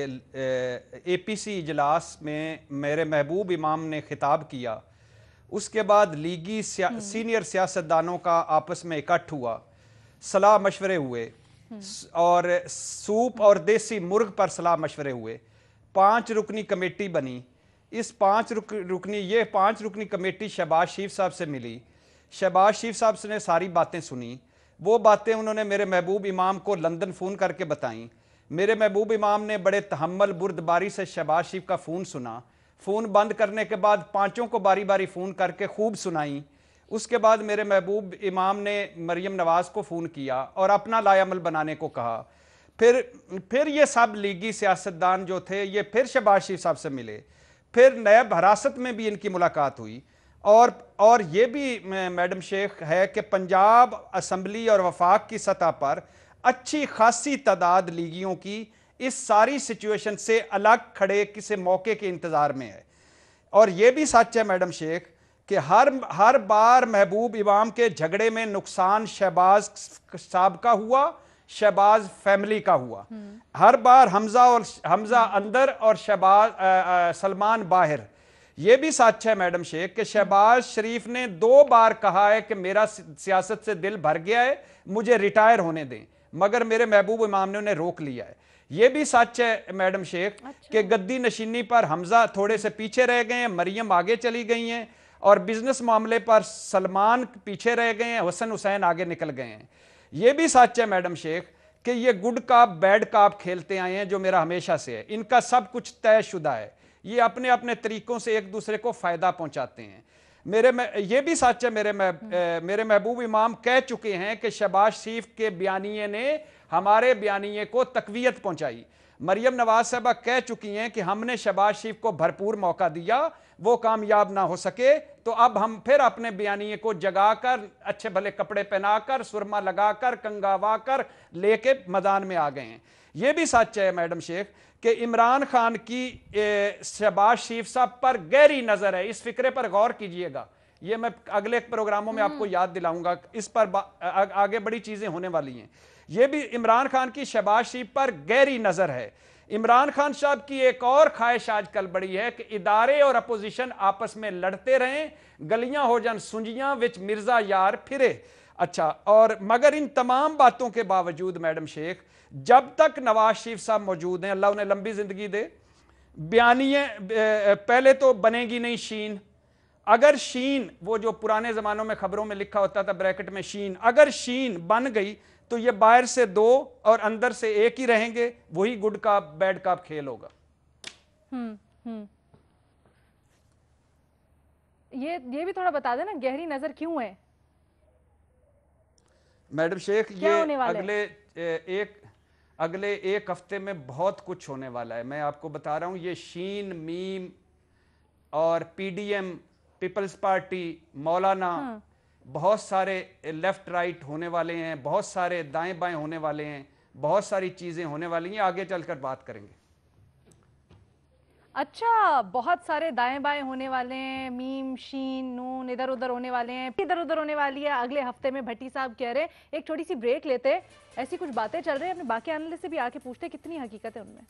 APC इजलास में मेरे महबूब इमाम ने खिताब किया, उसके बाद लीगी सीनियर सियासतदानों का आपस में इकट्ठ हुआ, सलाह मशवरे हुए और सूप और देसी मुर्ग पर सलाह मशवरे हुए, 5 रुकनी कमेटी बनी। इस 5 रुकनी कमेटी शहबाज शरीफ साहब से मिली, शहबाज शरीफ साहब ने सारी बातें सुनी, वो बातें उन्होंने मेरे महबूब इमाम को लंदन फ़ोन करके बताईं। मेरे महबूब इमाम ने बड़े तहम्मुल बुर्दबारी से शहबाज शरीफ का फ़ोन सुना, फ़ोन बंद करने के बाद 5 को बारी बारी फ़ोन करके खूब सुनाई। उसके बाद मेरे महबूब इमाम ने मरियम नवाज़ को फ़ोन किया और अपना लायामल बनाने को कहा। फिर ये सब लीगी सियासतदान जो थे ये फिर शहबाज शरीफ साहब से मिले, फिर नैब हिरासत में भी इनकी मुलाकात हुई। और ये भी मैडम शेख है कि पंजाब असम्बली और वफाक की सतह पर अच्छी खासी तादाद लीगियों की इस सारी सिचुएशन से अलग खड़े किसी मौके के इंतज़ार में है। और ये भी सच है मैडम शेख कि हर बार महबूब इमाम के झगड़े में नुकसान शहबाज साहब का हुआ, शहबाज फैमिली का हुआ। हर बार हमजा अंदर और शहबाज सलमान बाहर। ये भी सच है मैडम शेख कि शहबाज शरीफ ने 2 बार कहा है कि मेरा सियासत से दिल भर गया है, मुझे रिटायर होने दें, मगर मेरे महबूब इमाम ने उन्हें रोक लिया है। ये भी सच है मैडम शेख कि गद्दी नशीनी पर हमजा थोड़े से पीछे रह गए हैं, मरियम आगे चली गई हैं, और बिजनेस मामले पर सलमान पीछे रह गए हैं, हसन हुसैन आगे निकल गए हैं। ये भी सच है मैडम शेख कि ये गुड काप बैड काप खेलते आए हैं, जो मेरा हमेशा से है। इनका सब कुछ तयशुदा है, ये अपने अपने तरीकों से एक दूसरे को फ़ायदा पहुंचाते हैं। ये भी सच है मेरे महबूब इमाम कह चुके हैं कि शहबाज शरीफ के बयानिए ने हमारे बयानिए को तकवीयत पहुंचाई, मरियम नवाज साहबा कह चुकी हैं कि हमने शहबाज शरीफ को भरपूर मौका दिया, वो कामयाब ना हो सके, तो अब हम फिर अपने बयानिए को जगाकर, अच्छे भले कपड़े पहनाकर, सुरमा लगाकर, कंगावाकर लेके मैदान में आ गए हैं। ये भी सच है मैडम शेख कि इमरान खान की शहबाज शरीफ साहब पर गहरी नजर है। इस फिक्रे पर गौर कीजिएगा, ये मैं अगले प्रोग्रामों में आपको याद दिलाऊंगा, इस पर आगे बड़ी चीजें होने वाली हैं। ये भी इमरान खान की शहबाज शरीफ पर गहरी नजर है। इमरान खान साहब की एक और ख्वाहिश आजकल बड़ी है कि इदारे और अपोजिशन आपस में लड़ते रहें, गलियां हो जान सुंजियां विच मिर्जा यार फिरे। अच्छा, और मगर इन तमाम बातों के बावजूद मैडम शेख, जब तक नवाज शरीफ साहब मौजूद हैं, अल्लाह उन्हें लंबी जिंदगी दे, बयानिए पहले तो बनेगी नहीं शीन। अगर शीन, वो जो पुराने जमानों में खबरों में लिखा होता था ब्रैकेट में शीन, अगर शीन बन गई तो ये बाहर से 2 और अंदर से 1 ही रहेंगे, वही गुड कप बैड कप खेल होगा। ये भी थोड़ा बता देना, गहरी नजर क्यों है मैडम शेख? ये अगले एक हफ्ते में बहुत कुछ होने वाला है। मैं आपको बता रहा हूं, ये शीन, मीम और पीडीएम, पीपल्स पार्टी, मौलाना, बहुत सारे लेफ्ट राइट होने वाले हैं, बहुत सारे दाएं बाएं होने वाले हैं, बहुत सारी चीजें होने वाली हैं, आगे चलकर बात करेंगे। अच्छा, बहुत सारे दाएं बाएं होने वाले हैं, मीम, शीन, नून इधर उधर होने वाले हैं, इधर उधर होने वाली है अगले हफ्ते में, भट्टी साहब कह रहे हैं। एक छोटी सी ब्रेक लेते, ऐसी कुछ बातें चल रही हैं, अपने बाकी एनालिस्ट से भी आके पूछते कितनी हकीकत है उनमें।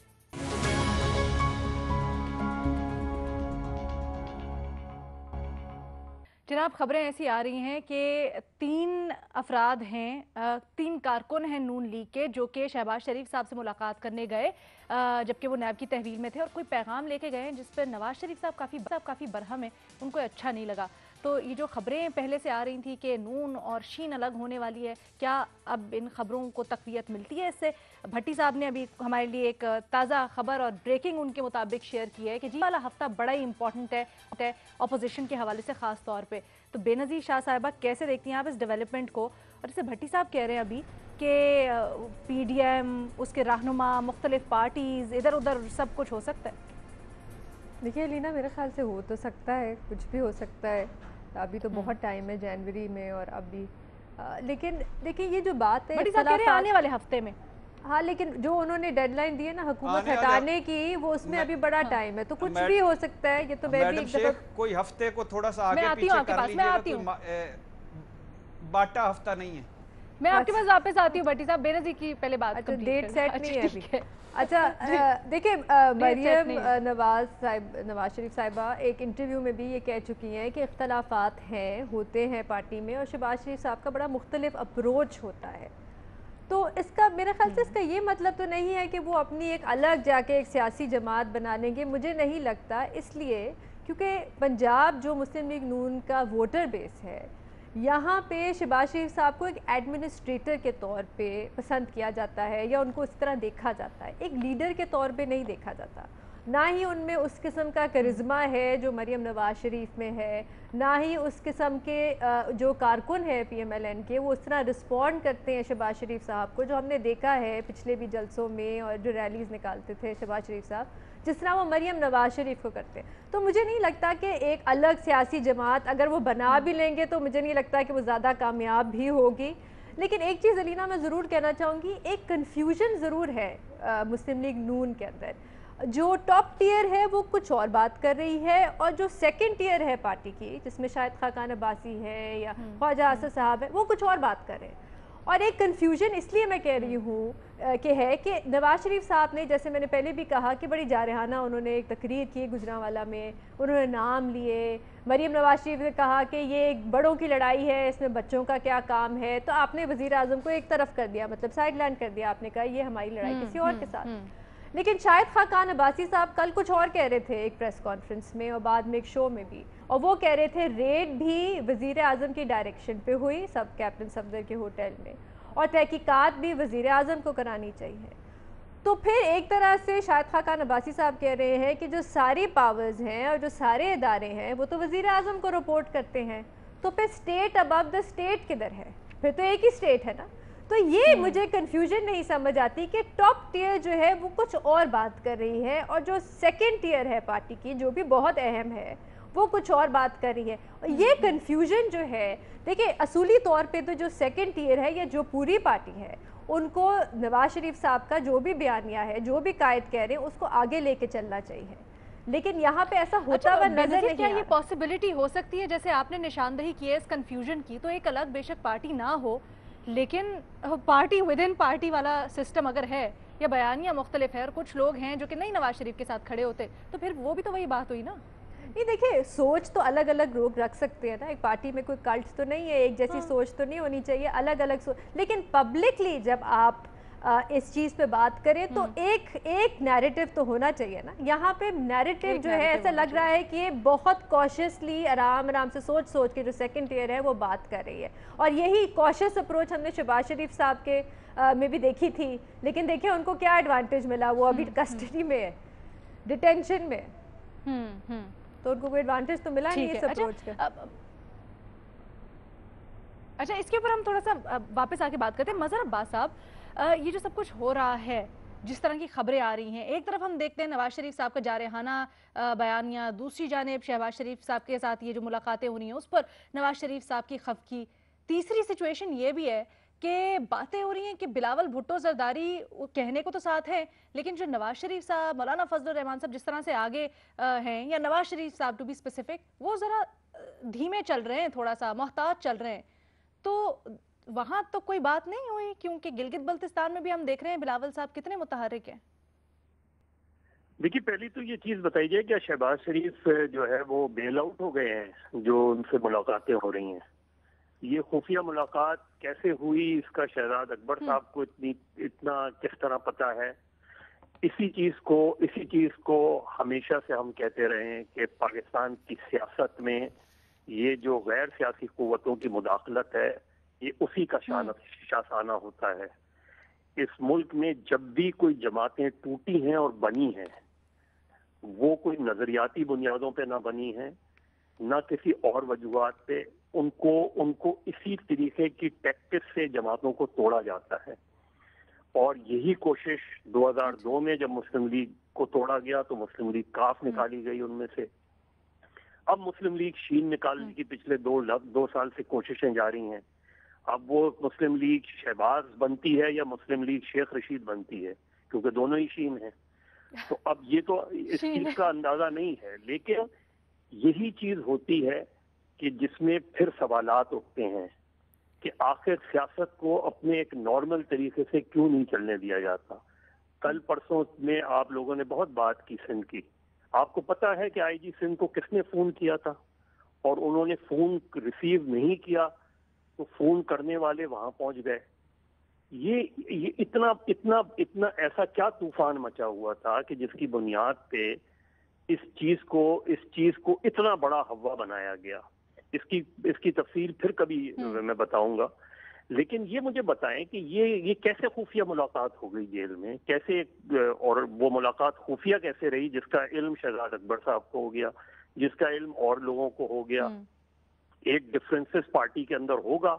जनाब, खबरें ऐसी आ रही हैं कि 3 अफराद हैं, 3 कारकुन हैं नून लीग के, जो कि शहबाज शरीफ साहब से मुलाकात करने गए जबकि वो नैब की तहवील में थे, और कोई पैगाम लेके गए जिस पर नवाज शरीफ साहब काफ़ी बरहम है, उनको अच्छा नहीं लगा। तो ये जो खबरें पहले से आ रही थी कि नून और शीन अलग होने वाली है, क्या अब इन खबरों को तक़वियत मिलती है इससे? भट्टी साहब ने अभी हमारे लिए एक ताज़ा खबर और ब्रेकिंग उनके मुताबिक शेयर की है कि जी वाला हफ्ता बड़ा ही इंपॉर्टेंट है अपोजिशन के हवाले से ख़ास तौर पे। तो बेनज़ीर शाह साहिबा कैसे देखती हैं आप इस डेवलपमेंट को? और जैसे भट्टी साहब कह रहे हैं अभी कि पीडीएम, उसके रहनुमा, मुख्तलिफ पार्टीज़, इधर उधर सब कुछ हो सकता है। देखिए लीना, मेरे ख्याल से हो तो सकता है, कुछ भी हो सकता है, अभी तो बहुत टाइम है जनवरी में, और अभी लेकिन देखिए ये जो बात है आने वाले हफ्ते में, हाँ, लेकिन जो उन्होंने डेडलाइन दी है ना हुकूमत हटाने की, वो उसमें अभी बड़ा टाइम है, तो कुछ भी हो सकता है। ये तो मैं भी एक दफा कोई हफ्ते को थोड़ा सा आगे पीछे कर लीजिएगा, बाटा हफ्ता नहीं है। मैं आपके पास वापस आती हूँ भट्टी साहब, बेनज़ीर की पहले बात। अच्छा, डेट सेट नहीं है अभी। अच्छा, देखिए मरियम नवाज शरीफ साहिबा एक इंटरव्यू में भी ये कह चुकी हैं कि इख्तलाफात हैं, होते हैं पार्टी में, और शहबाज शरीफ साहब का बड़ा मुख्तलिफ अप्रोच होता है। तो इसका मेरे ख्याल से इसका ये मतलब तो नहीं है कि वो अपनी एक अलग जाके एक सियासी जमात बना लेंगे, मुझे नहीं लगता। इसलिए क्योंकि पंजाब जो मुस्लिम लीग नून का वोटर बेस है, यहाँ पे शहबाज शरीफ साहब को एक एडमिनिस्ट्रेटर के तौर पे पसंद किया जाता है, या उनको इस तरह देखा जाता है, एक लीडर के तौर पे नहीं देखा जाता। ना ही उनमें उस किस्म का करिश्मा है जो मरियम नवाज शरीफ में है, ना ही उस किस्म के जो कारकुन है PMLN के, वो उस तरह रिस्पॉन्ड करते हैं शहबाज शरीफ साहब को, जो हमने देखा है पिछले भी जलसों में और जो रैलीज़ निकालते थे शहबाज शरीफ साहब, जिस तरह वो मरियम नवाज शरीफ को करते हैं। तो मुझे नहीं लगता कि एक अलग सियासी जमात अगर वो बना भी लेंगे तो मुझे नहीं लगता कि वो ज़्यादा कामयाब भी होगी। लेकिन एक चीज़ अलीना मैं ज़रूर कहना चाहूँगी, एक कन्फ्यूजन ज़रूर है मुस्लिम लीग नून के अंदर। जो टॉप टियर है वो कुछ और बात कर रही है, और जो सेकंड टियर है पार्टी की, जिसमें शायद खाकान अब्बासी है या ख्वाजा असद साहब है, वो कुछ और बात कर रहे हैं। और एक कन्फ्यूजन इसलिए मैं कह रही हूँ कि है कि नवाज शरीफ साहब ने, जैसे मैंने पहले भी कहा कि बड़ी जारहाना उन्होंने एक तकरीर की गुजरांवाला में, उन्होंने नाम लिए, मरियम नवाज शरीफ ने कहा कि ये एक बड़ों की लड़ाई है, इसमें बच्चों का क्या काम है, तो आपने वज़ीर आज़म को एक तरफ कर दिया, मतलब साइड लाइन कर दिया, आपने कहा ये हमारी लड़ाई किसी और के साथ। लेकिन शायद खाकान अब्बासी साहब कल कुछ और कह रहे थे एक प्रेस कॉन्फ्रेंस में और बाद में एक शो में भी, और वो कह रहे थे रेड भी वज़ीर आज़म की डायरेक्शन पे हुई, सब कैप्टन सफदर के होटल में, और तहकीकात भी वज़ीर आज़म को करानी चाहिए। तो फिर एक तरह से शायद खाकान अब्बासी साहब कह रहे हैं कि जो सारी पावर्स हैं और जो सारे इदारे हैं वो तो वज़ीर आज़म को रिपोर्ट करते हैं, तो फिर स्टेट अबव द स्टेट किधर है? फिर तो एक ही स्टेट है ना। تو یہ مجھے کنفیوژن نہیں سمجھ آتی کہ ٹاپ ٹیئر جو ہے وہ کچھ اور بات کر رہی ہے اور جو سیکنڈ ٹیئر ہے پارٹی کی جو بھی بہت اہم ہے وہ کچھ اور بات کر رہی ہے. اور یہ کنفیوژن جو ہے دیکھیں اصولی طور پہ تو جو سیکنڈ ٹیئر ہے یا جو پوری پارٹی ہے ان کو نواز شریف صاحب کا جو بھی بیانیہ ہے جو بھی قائد کہہ رہے ہیں اس کو آگے لے کے چلنا چاہیے, لیکن یہاں پہ ایسا ہوتا ہوا نظر نہیں. کیا یہ پاسبلٹی ہو سکتی ہے جیسے آپ نے نشاندہی کی ہے اس کنفیوژن کی, تو ایک الگ بے شک پارٹی نہ ہو لیکن پارٹی ود ان پارٹی والا سسٹم اگر ہے یا بیانیہ مختلف ہے اور کچھ لوگ ہیں جو کہ نہیں نواز شریف کے ساتھ کھڑے ہوتے, تو پھر وہ بھی تو وہی بات ہوئی نا. نہیں دیکھیں سوچ تو الگ الگ لوگ رکھ سکتے ہیں نا, ایک پارٹی میں کوئی کلٹ تو نہیں ہے, ایک جیسی سوچ تو نہیں ہونی چاہیے, الگ الگ سوچ, لیکن پبلکلی جب آپ اس چیز پہ بات کریں تو ایک نیریٹو تو ہونا چاہیے نا. یہاں پہ نیریٹو جو ہے ایسا لگ رہا ہے کہ بہت کوشسلی آرام سے سوچ کے جو سیکنڈ ٹیئر ہے وہ بات کر رہی ہے, اور یہی کوشس اپروچ ہم نے شہباز شریف صاحب کے میں بھی دیکھی تھی, لیکن دیکھیں ان کو کیا ایڈوانٹیج ملا, وہ ابھی کسٹڈی میں ہے, ڈیٹینشن میں, تو ان کو کوئی ایڈوانٹیج تو ملا نہیں اس اپروچ کا. اچھا اس کے اوپر ہم تھوڑا سا واپس آ کے بات کرتے ہیں. مظہر عباس صاحب, یہ جو سب کچھ ہو رہا ہے, جس طرح کی خبریں آ رہی ہیں, ایک طرف ہم دیکھتے ہیں نواز شریف صاحب کا جارحانہ بیانیہ, دوسری جانب شہباز شریف صاحب کے ساتھ یہ جو ملاقاتیں ہو رہی ہیں اس پر نواز شریف صاحب کی خفگی, تیسری سچویشن یہ بھی ہے کہ باتیں ہو رہی ہیں کہ بلاول بھٹو زرداری کہنے کو تو ساتھ ہے, لیکن جو نواز شریف صاحب, مولانا فضل الرحمان صاحب جس طرح سے آگے ہیں, یا نواز شریف صاحب ٹو بی اسپیسیفک, وہ ذرا دھیمے چل رہے ہیں, تھوڑا سا محتاط چل رہے ہیں. تو وہاں تو کوئی بات نہیں ہوئی, کیونکہ گلگت بلتستان میں بھی ہم دیکھ رہے ہیں بلاول صاحب کتنے متحرک ہیں. دیکھیے پہلی تو یہ چیز بتائی جائے کہ شہباز شریف جو ہے وہ بیل آؤٹ ہو گئے ہیں جو ان سے ملاقاتیں ہو رہی ہیں. یہ خفیہ ملاقات کیسے ہوئی اس کا شہزاد اکبر صاحب کو اتنا کس طرح پتا ہے. اسی چیز کو ہمیشہ سے ہم کہتے رہے ہیں کہ پاکستان کی سیاست میں یہ جو غیر سیاسی قوتوں کی مداخلت ہے یہ اسی کا شاسانہ ہوتا ہے. اس ملک میں جب بھی کوئی جماعتیں ٹوٹی ہیں اور بنی ہیں وہ کوئی نظریاتی بنیادوں پہ نہ بنی ہیں نہ کسی اور وجوہات پہ. ان کو اسی طریقے کی ٹیکٹکس سے جماعتوں کو توڑا جاتا ہے, اور یہی کوشش 2002 میں جب مسلم لیگ کو توڑا گیا تو مسلم لیگ کاف نکالی گئی ان میں سے. اب مسلم لیگ شین نکالنے کی پچھلے 2 سال سے کوششیں جاری ہیں. اب وہ مسلم لیگ شہباز بنتی ہے یا مسلم لیگ شیخ رشید بنتی ہے, کیونکہ دونوں ہی شین ہیں. تو اب یہ تو اس چیز کا اندازہ نہیں ہے, لیکن یہی چیز ہوتی ہے کہ جس میں پھر سوالات اٹھتے ہیں کہ آخر سیاست کو اپنے ایک نارمل طریقے سے کیوں نہیں چلنے دیا جاتا. کل پرسوں میں آپ لوگوں نے بہت بات کی سندھ کی. آپ کو پتا ہے کہ آئی جی سندھ کو کس نے فون کیا تھا, اور انہوں نے فون ریسیو نہیں کیا تو فون کرنے والے وہاں پہنچ گئے. یہ اتنا ایسا کیا طوفان مچا ہوا تھا کہ جس کی بنیاد پہ اس چیز کو اتنا بڑا ہوا بنایا گیا. اس کی تفصیل پھر کبھی میں بتاؤں گا, لیکن یہ مجھے بتائیں کہ یہ کیسے خفیہ ملاقات ہو گئی جیل میں, کیسے, اور وہ ملاقات خفیہ کیسے رہی جس کا علم شہزاد اکبر صاحب کو ہو گیا, جس کا علم اور لوگوں کو ہو گیا. ایک ڈفرینسز پارٹی کے اندر ہوگا,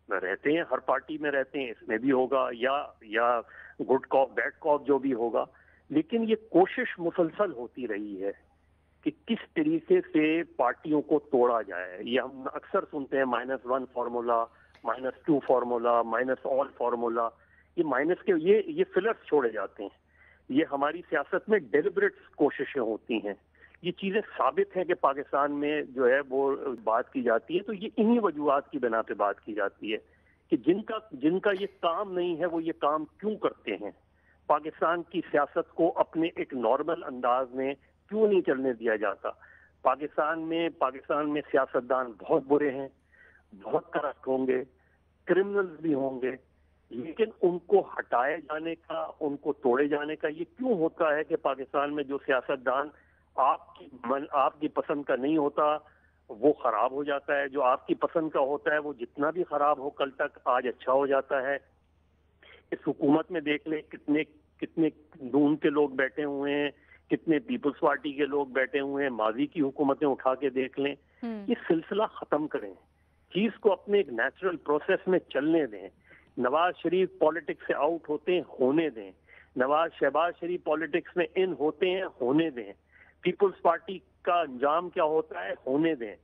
رہتے ہیں, ہر پارٹی میں رہتے ہیں, اس میں بھی ہوگا, یا گڈ کاپ بیڈ کاپ جو بھی ہوگا, لیکن یہ کوشش مسلسل ہوتی رہی ہے کہ کس طریقے سے پارٹیوں کو توڑا جائے. یہ ہم اکثر سنتے ہیں -1 فارمولا, -2 فارمولا, -all فارمولا. یہ مائنس کے یہ فلرز چھوڑے جاتے ہیں. یہ ہماری سیاست میں ڈیلیبریٹ کوششیں ہوتی ہیں. یہ چیزیں ثابت ہیں کہ پاکستان میں جو ہے وہ بات کی جاتی ہے تو یہ انہی وجوہات کی بنا پہ بات کی جاتی ہے کہ جن کا یہ کام نہیں ہے وہ یہ کام کیوں کرتے ہیں. پاکستان کی سیاست کو اپنے ایک نارمل انداز میں کیوں نہیں چلنے دیا جاتا. پاکستان میں سیاستدان بہت برے ہیں, بہت کرپٹ ہوں گے, کرمنلز بھی ہوں گے, لیکن ان کو ہٹائے جانے کا, ان کو توڑے جانے کا یہ کیوں ہوتا ہے کہ پاکستان میں جو سیاستدان آپ کی پسند کا نہیں ہوتا وہ خراب ہو جاتا ہے, جو آپ کی پسند کا ہوتا ہے وہ جتنا بھی خراب ہو کل تک آج اچھا ہو جاتا ہے. اس حکومت میں دیکھ لیں کتنے نون کے لوگ بیٹھے ہوئے ہیں, کتنے پیپلز پارٹی کے لوگ بیٹھے ہوئے ہیں. ماضی کی حکومتیں اٹھا کے دیکھ لیں. یہ سلسلہ ختم کریں, چیز کو اپنے ایک نیچرل پروسیس میں چلنے دیں. नवाज शरीफ पॉलिटिक्स से आउट होते हैं, होने दें। शहबाज शरीफ पॉलिटिक्स में इन होते हैं, होने दें। पीपुल्स पार्टी का अंजाम क्या होता है, होने दें।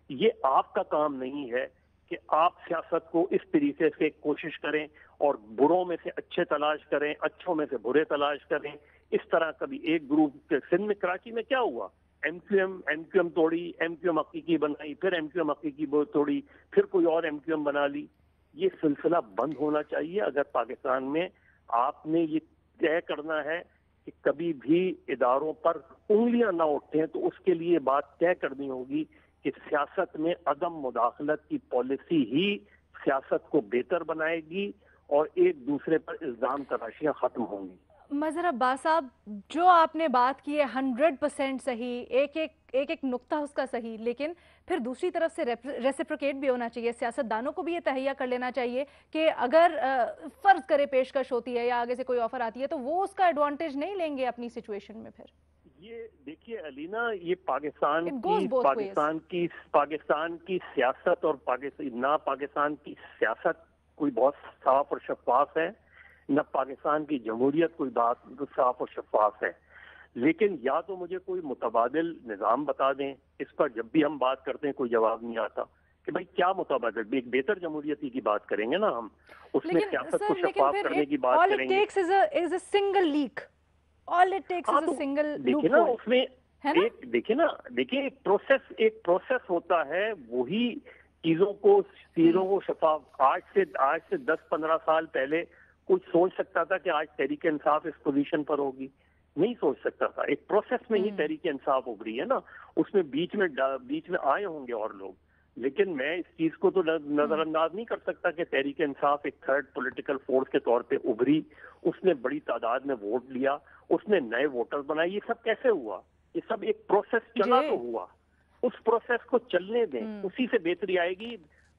ये आपका काम नहीं है कि आप सियासत को इस तरीके से कोशिश करें और बुरों में से अच्छे तलाश करें, अच्छों में से बुरे तलाश करें। इस तरह कभी एक ग्रुप के सिंध में, कराची में क्या हुआ, एमक्यूएम तोड़ी, एमक्यूएम हकीकी बनाई, फिर एमक्यूएम हकीकी तोड़ी, फिर कोई और एमक्यूएम बना ली। ये सिलसिला बंद होना चाहिए। अगर पाकिस्तान में आपने ये तय करना है कि कभी भी इदारों पर उंगलियां ना उठें, तो उसके लिए बात तय करनी होगी कि सियासत में अदम मुदाखलत की पॉलिसी ही सियासत को बेहतर बनाएगी और एक दूसरे पर इल्जाम तराशियां खत्म होंगी। मज़हर अब्बास साहब, जो आपने बात की है 100% सही, एक नुक्ता उसका सही, लेकिन फिर दूसरी तरफ से रेसिप्रोकेट भी होना चाहिए। सियासतदानों को भी ये तहैया कर लेना चाहिए कि अगर फर्ज करे पेशकश होती है या आगे से कोई ऑफर आती है तो वो उसका एडवांटेज नहीं लेंगे अपनी सिचुएशन में। फिर ये देखिए अलीना, ये पाकिस्तान की सियासत और पाकिस्तान की सियासत कोई बहुत साफ और शफाफ है, न पाकिस्तान की जमहूरियत कोई बात साफ और शफाफ है। लेकिन या तो मुझे कोई मुतबादिल निज़ाम बता दें, इस पर जब भी हम बात करते हैं कोई जवाब नहीं आता कि भाई क्या मुतबादिल, एक बेहतर जमहूरियत की बात करेंगे ना हम, उसमें सियासत को शफाफ करने की बात करेंगे। देखिए ना उसमें देखिए एक प्रोसेस होता है, वही चीजों को शफाफ। आज से 10-15 साल पहले कुछ सोच सकता था कि आज तहरीक इंसाफ इस पोजीशन पर होगी? नहीं सोच सकता था। एक प्रोसेस में ही तहरीक इंसाफ उभरी है ना, उसमें बीच में आए होंगे और लोग, लेकिन मैं इस चीज को तो नजरअंदाज नहीं कर सकता कि तहरीक इंसाफ एक थर्ड पॉलिटिकल फोर्स के तौर पे उभरी, उसने बड़ी तादाद में वोट लिया, उसने नए वोटर बनाए। ये सब कैसे हुआ? ये सब एक प्रोसेस चला तो हुआ, उस प्रोसेस को चलने दें, उसी से बेहतरी आएगी।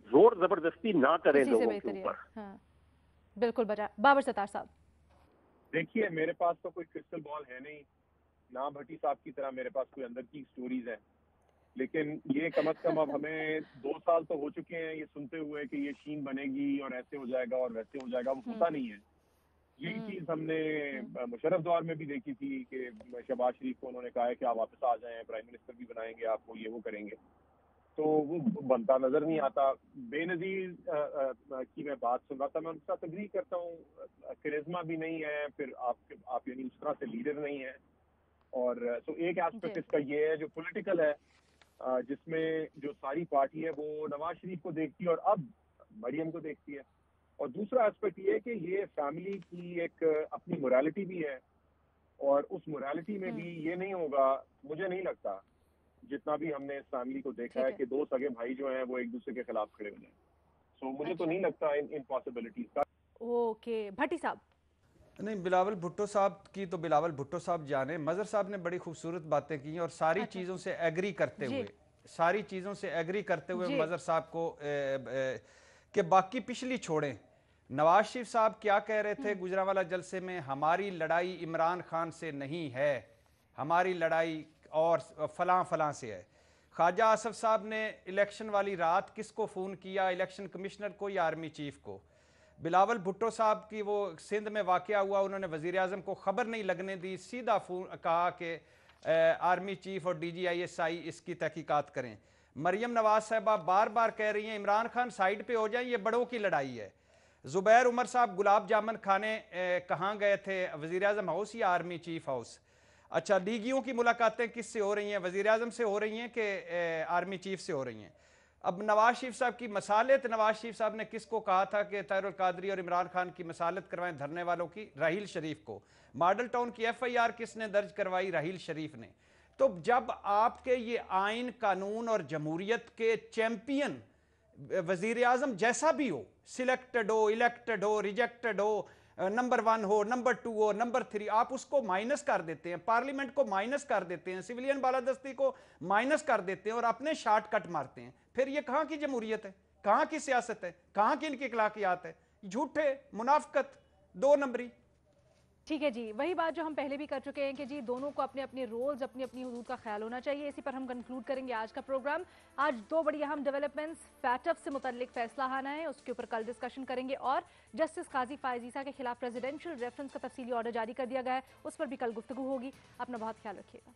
जोर जबरदस्ती ना करें लोगों के ऊपर। बिल्कुल बाबर सत्तार साहब, देखिए मेरे पास तो कोई क्रिस्टल बॉल है नहीं, ना भट्टी साहब की तरह मेरे पास कोई अंदर की स्टोरीज है, लेकिन ये कम से कम अब हमें 2 साल तो हो चुके हैं ये सुनते हुए कि ये शीन बनेगी और ऐसे हो जाएगा और वैसे हो जाएगा, वो पता नहीं है। यही चीज हमने मुशर्रफ दौर में भी देखी थी कि शहबाज शरीफ को उन्होंने कहा है कि आप वापस आ जाएं, प्राइम मिनिस्टर भी बनाएंगे आपको, ये वो करेंगे, तो वो बनता नजर नहीं आता। बेनजीर की मैं बात सुन रहा था, मैं उनके साथ एग्री करता हूँ, करिश्मा भी नहीं है, फिर आप यानी उस तरह से लीडर नहीं है। और तो एक एस्पेक्ट इसका ये है जो पॉलिटिकल है, जिसमें जो सारी पार्टी है वो नवाज शरीफ को देखती है और अब मरियम को देखती है। और दूसरा एस्पेक्ट ये है कि ये फैमिली की एक अपनी मोरालिटी भी है, और उस मोरालिटी में भी ये नहीं होगा, मुझे नहीं लगता, जितना भी हमने इस फैमिली को देखा है कि 2 सगे भाई जो हैं वो एक दूसरे के खिलाफ खड़े हो जाएं। सो मुझे तो नहीं लगता इन पॉसिबिलिटीज का। ओके भट्टी साहब। नहीं, बिलावल भुट्टो साहब की तो बिलावल भुट्टो साहब जाने, मजहर साहब ने बड़ी खूबसूरत बातें की और सारी चीज़ों से एग्री करते हुए मजहर साहब को कि बाकी पिछली छोड़ें। नवाज शरीफ साहब क्या कह रहे थे गुजरांवाला जलसे में, हमारी लड़ाई इमरान खान से नहीं है, हमारी लड़ाई और फलां से है। ख्वाजा आसफ साहब ने इलेक्शन वाली रात किसको फ़ोन किया, इलेक्शन कमिश्नर को या आर्मी चीफ को? बिलावल भुट्टो साहब की वो सिंध में वाक़या हुआ, उन्होंने वज़ीर आज़म को ख़बर नहीं लगने दी, सीधा फ़ोन कहा कि आर्मी चीफ और DGISI इसकी तहकीकात करें। मरियम नवाज साहबा बार बार कह रही हैं इमरान खान साइड पे हो जाए, ये बड़ों की लड़ाई है। ज़ुबैर उमर साहब गुलाब जामुन खाने कहाँ गए थे, वज़ीर आज़म हाउस या आर्मी चीफ हाउस? अच्छा, लीगियों की मुलाकातें किससे हो रही हैं, वज़ीर आज़म से हो रही हैं कि आर्मी चीफ से हो रही हैं? अब नवाज शरीफ साहब की मसालत, नवाज शरीफ साहब ने किसको कहा था कि ताहिर कादरी और इमरान खान की मसालत करवाएं धरने वालों की? राहील शरीफ को। मॉडल टाउन की FIR किसने दर्ज करवाई? राहील शरीफ ने। तो जब आपके ये आइन, कानून और जमहूरियत के चैंपियन वज़ीर आज़म जैसा भी हो, सिलेक्टेड हो, इलेक्टेड हो, रिजेक्टेड हो, नंबर 1 हो, नंबर 2 हो, नंबर 3, आप उसको माइनस कर देते हैं, पार्लियामेंट को माइनस कर देते हैं, सिविलियन बालादस्ती को माइनस कर देते हैं और अपने शॉर्टकट मारते हैं। फिर ये कहाँ की जमहूरियत है, कहाँ की सियासत है, कहाँ की इनकी अखलाकियात है? झूठे, मुनाफिकत, 2 नंबरी। ठीक है जी, वही बात जो हम पहले भी कर चुके हैं कि जी दोनों को अपने अपने रोल्स, अपनी अपनी हुदूद का ख्याल होना चाहिए। इसी पर हम कंक्लूड करेंगे आज का प्रोग्राम। आज दो बड़ी अहम डेवलपमेंट्स, फैटफ से मुतल्लिक फैसला आना है, उसके ऊपर कल डिस्कशन करेंगे, और जस्टिस काजी फायज ईसा के खिलाफ प्रेसिडेंशियल रेफरेंस का तफसीली ऑर्डर जारी कर दिया गया है, उस पर भी कल गुफ्तगू होगी। अपना बहुत ख्याल रखिएगा।